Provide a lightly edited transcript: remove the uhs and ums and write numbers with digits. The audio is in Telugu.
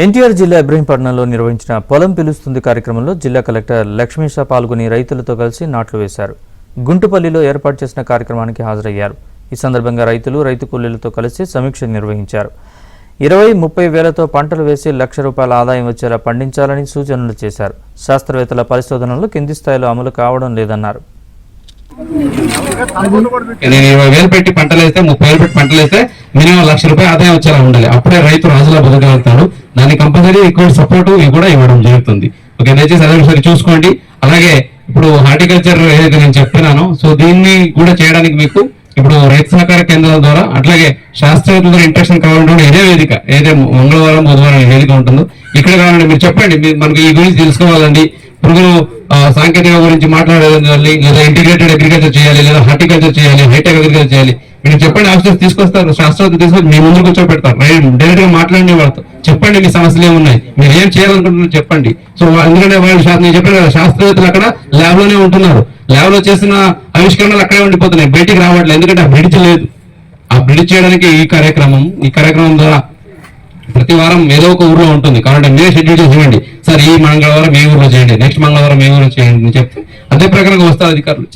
ఎన్టీఆర్ జిల్లా ఇబ్రహీంపట్నంలో నిర్వహించిన పొలం పిలుస్తుంది కార్యక్రమంలో జిల్లా కలెక్టర్ లక్ష్మీషా పాల్గొని రైతులతో కలిసి నాట్లు వేశారు. గుంటుపల్లిలో ఏర్పాటు చేసిన కార్యక్రమానికి హాజరయ్యారు. ఈ సందర్భంగా రైతులు, రైతు కూలీలతో కలిసి సమీక్ష నిర్వహించారు. 20-30 వేలతో పంటలు వేసి ₹1,00,000 ఆదాయం వచ్చేలా పండించాలని సూచనలు చేశారు. శాస్త్రవేత్తల పరిశోధనలు కింది స్థాయిలో అమలు కావడం లేదన్నారు. నేను 20,000 పెట్టి పంటలు వేస్తే 30,000 పెట్టి పంటలు వేస్తే మినిమం ₹1,00,000 ఆదాయం వచ్చేలా ఉండాలి. అప్పుడే రైతు రాజులా బతకగలుగుతాడు. దానికి కంపల్సరీ ఎక్కువ సపోర్ట్ కూడా ఇవ్వడం జరుగుతుంది. ఓకే, దయచేసి అదే ఒకసారి చూసుకోండి. అలాగే ఇప్పుడు హార్టికల్చర్ ఏదైతే నేను చెప్తున్నానో సో దీన్ని కూడా చేయడానికి మీకు ఇప్పుడు రైతు సహకార కేంద్రాల ద్వారా అట్లాగే శాస్త్రవేత్తల ఇంట్రెక్షన్ కావాలంటే ఇదే వేదిక, ఏదైతే మంగళవారం బుధవారం వేదిక ఉంటుందో ఇక్కడ కావాలంటే మీరు చెప్పండి. మనకి ఈ గురించి తెలుసుకోవాలండి, పురుగులు సాంకేతిక గురించి మాట్లాడాలి, లేదా ఇంటిగ్రేటెడ్ అగ్రికల్చర్ చేయాలి, లేదా హార్టికల్చర్ చేయాలి, హైటెక్ అగ్రికల్చర్ చేయాలి, మీరు చెప్పండి. ఆఫీసర్స్ తీసుకొస్తారు, శాస్త్రవేత్త తీసుకొని మీ ముందు కూర్చోబెడతారు. డైరెక్ట్ గా మాట్లాడిన వాళ్ళతో చెప్పండి మీ సమస్యలు ఏమున్నాయి, మీరు ఏం చేయాలనుకుంటున్నారు చెప్పండి. సో ఎందుకంటే వాళ్ళు నేను చెప్పాను కదా, శాస్త్రవేత్తలు అక్కడ ల్యాబ్ లోనే ఉంటున్నారు. ల్యాబ్ లో చేసిన ఆవిష్కరణలు అక్కడే ఉండిపోతున్నాయి, బయటికి రావట్లేదు. ఎందుకంటే ఆ బ్రిడ్జ్ లేదు. ఆ బ్రిడ్జ్ చేయడానికి ఈ కార్యక్రమం ద్వారా ప్రతి వారం ఏదో ఒక ఊర్లో ఉంటుంది. కాబట్టి మీరే షెడ్యూల్ చేసి ఇవ్వండి. సార్ ఈ మంగళవారం ఏ ఊర్లో చేయండి, నెక్స్ట్ మంగళవారం ఏ ఊర్లో చేయండి అని చెప్తే అదే ప్రకారంగా వస్తారు అధికారులు.